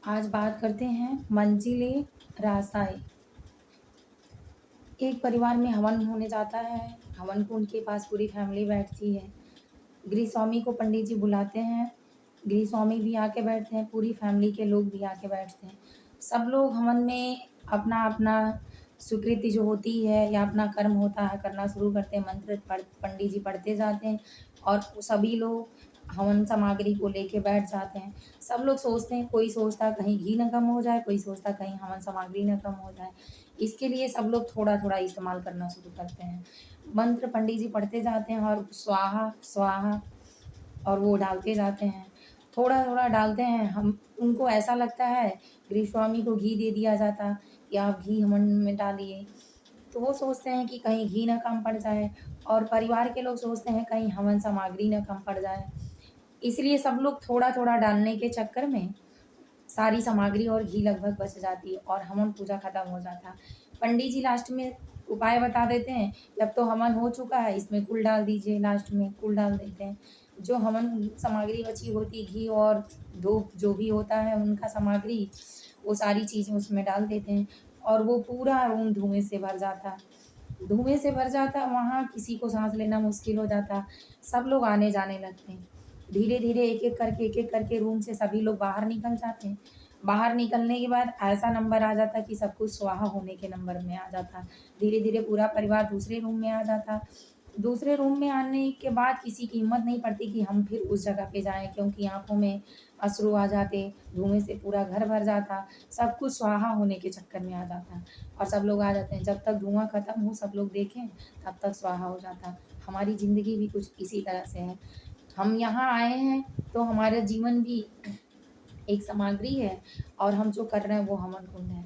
आज बात करते हैं मंजिले रासाए। एक परिवार में हवन होने जाता है। हवन कुंड के पास पूरी फैमिली बैठती है। गृहस्वामी को पंडित जी बुलाते हैं। गृहस्वामी भी आके बैठते हैं, पूरी फैमिली के लोग भी आके बैठते हैं। सब लोग हवन में अपना अपना स्वीकृति जो होती है या अपना कर्म होता है करना शुरू करते हैं। मंत्र पंडित जी पढ़ते जाते हैं और सभी लोग हवन सामग्री को लेके बैठ जाते हैं। सब लोग सोचते हैं, कोई सोचता कहीं घी न कम हो जाए, कोई सोचता कहीं हवन सामग्री न कम हो जाए। इसके लिए सब लोग थोड़ा थोड़ा इस्तेमाल करना शुरू करते हैं। मंत्र पंडित जी पढ़ते जाते हैं और स्वाहा स्वाहा और वो डालते जाते हैं। थोड़ा थोड़ा डालते हैं। हम उनको ऐसा लगता है, गृहस्वामी को घी दे दिया जाता कि आप घी हवन में डालिए, तो वो सोचते हैं कि कहीं घी ना कम पड़ जाए और परिवार के लोग सोचते हैं कहीं हवन सामग्री ना कम पड़ जाए। इसलिए सब लोग थोड़ा थोड़ा डालने के चक्कर में सारी सामग्री और घी लगभग बच जाती है और हवन पूजा खत्म हो जाता है। पंडित जी लास्ट में उपाय बता देते हैं कि अब तो हवन हो चुका है, इसमें कुल डाल दीजिए। लास्ट में कुल डाल देते हैं। जो हवन सामग्री बची होती, घी और धूप जो भी होता है उनका सामग्री, वो सारी चीज़ें उसमें डाल देते हैं और वो पूरा रूम धुएँ से भर जाता है। धुएँ से भर जाता है, वहाँ किसी को साँस लेना मुश्किल हो जाता। सब लोग आने जाने लगते हैं। धीरे-धीरे एक-एक करके रूम से सभी लोग बाहर निकल जाते हैं। बाहर निकलने के बाद ऐसा नंबर आ जाता है कि सब कुछ स्वाहा होने के नंबर में आ जाता है। धीरे-धीरे पूरा परिवार दूसरे रूम में आ जाता। दूसरे रूम में आने के बाद किसी की हिम्मत नहीं पड़ती कि हम फिर उस जगह पे जाएँ, क्योंकि आँखों में अश्रु आ जाते, धुएँ से पूरा घर भर जाता, सब कुछ स्वाहा होने के चक्कर में आ जाता और सब लोग आ जाते हैं। जब तक धुआँ खत्म हो सब लोग देखें, तब तक स्वाहा हो जाता। हमारी ज़िंदगी भी कुछ इसी तरह से है। हम यहाँ आए हैं तो हमारा जीवन भी एक सामग्री है और हम जो कर रहे हैं वो हवन कुंड है।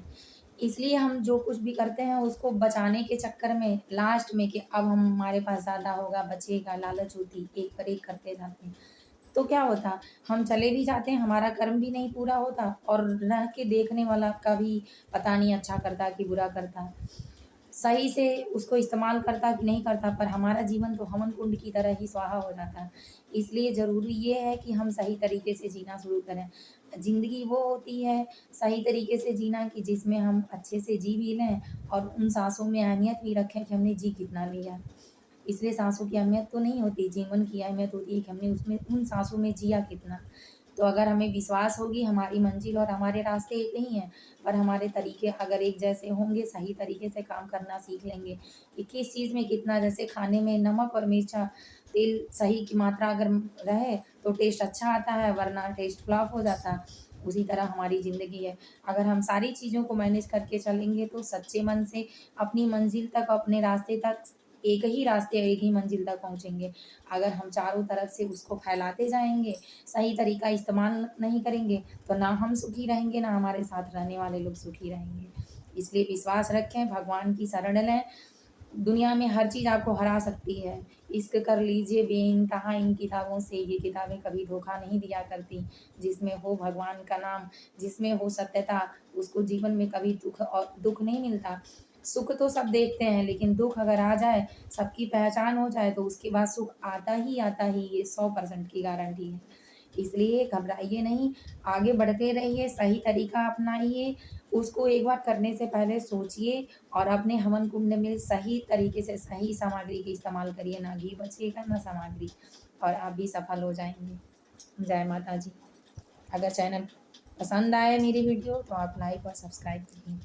इसलिए हम जो कुछ भी करते हैं उसको बचाने के चक्कर में लास्ट में कि अब हम हमारे पास ज़्यादा होगा, बचेगा, लालच होती, एक पर एक करते जाते हैं। तो क्या होता, हम चले भी जाते हैं, हमारा कर्म भी नहीं पूरा होता और रह के देखने वाला का भी पता नहीं अच्छा करता कि बुरा करता। सही से उसको इस्तेमाल करता कि नहीं करता, पर हमारा जीवन तो हवन कुंड की तरह ही स्वाहा हो जाता है। इसलिए ज़रूरी ये है कि हम सही तरीके से जीना शुरू करें। ज़िंदगी वो होती है सही तरीके से जीना कि जिसमें हम अच्छे से जी भी लें और उन साँसों में अहमियत भी रखें कि हमने जी कितना लिया। इसलिए साँसों की अहमियत तो नहीं होती, जीवन की अहमियत होती है कि हमने उसमें उन साँसों में जिया कितना। तो अगर हमें विश्वास होगी हमारी मंजिल और हमारे रास्ते एक नहीं हैं, पर हमारे तरीके अगर एक जैसे होंगे, सही तरीके से काम करना सीख लेंगे कि किस चीज़ में कितना, जैसे खाने में नमक और मिर्चा, तेल सही की मात्रा अगर रहे तो टेस्ट अच्छा आता है, वरना टेस्ट फ्लॉप हो जाता है। उसी तरह हमारी ज़िंदगी है। अगर हम सारी चीज़ों को मैनेज करके चलेंगे तो सच्चे मन से अपनी मंजिल तक, अपने रास्ते तक, एक ही रास्ते, एक ही मंजिल तक पहुँचेंगे। अगर हम चारों तरफ से उसको फैलाते जाएँगे, सही तरीका इस्तेमाल नहीं करेंगे, तो ना हम सुखी रहेंगे, ना हमारे साथ रहने वाले लोग सुखी रहेंगे। इसलिए विश्वास रखें, भगवान की शरण लें। दुनिया में हर चीज़ आपको हरा सकती है। इश्क कर लीजिए बेइंतहा इन किताबों से, ये किताबें कभी धोखा नहीं दिया करती। जिसमें हो भगवान का नाम, जिसमें हो सत्यता, उसको जीवन में कभी दुःख नहीं मिलता। सुख तो सब देखते हैं, लेकिन दुःख अगर आ जाए, सबकी पहचान हो जाए, तो उसके बाद सुख आता ही, ये 100% की गारंटी है। इसलिए घबराइए नहीं, आगे बढ़ते रहिए, सही तरीका अपनाइए। उसको एक बार करने से पहले सोचिए और अपने हवन कुंड में सही तरीके से सही सामग्री का इस्तेमाल करिए, ना घी बचेगा ना सामग्री, और आप भी सफल हो जाएँगे। जय माता दी। अगर चैनल पसंद आए मेरी वीडियो तो आप लाइक और सब्सक्राइब करिए।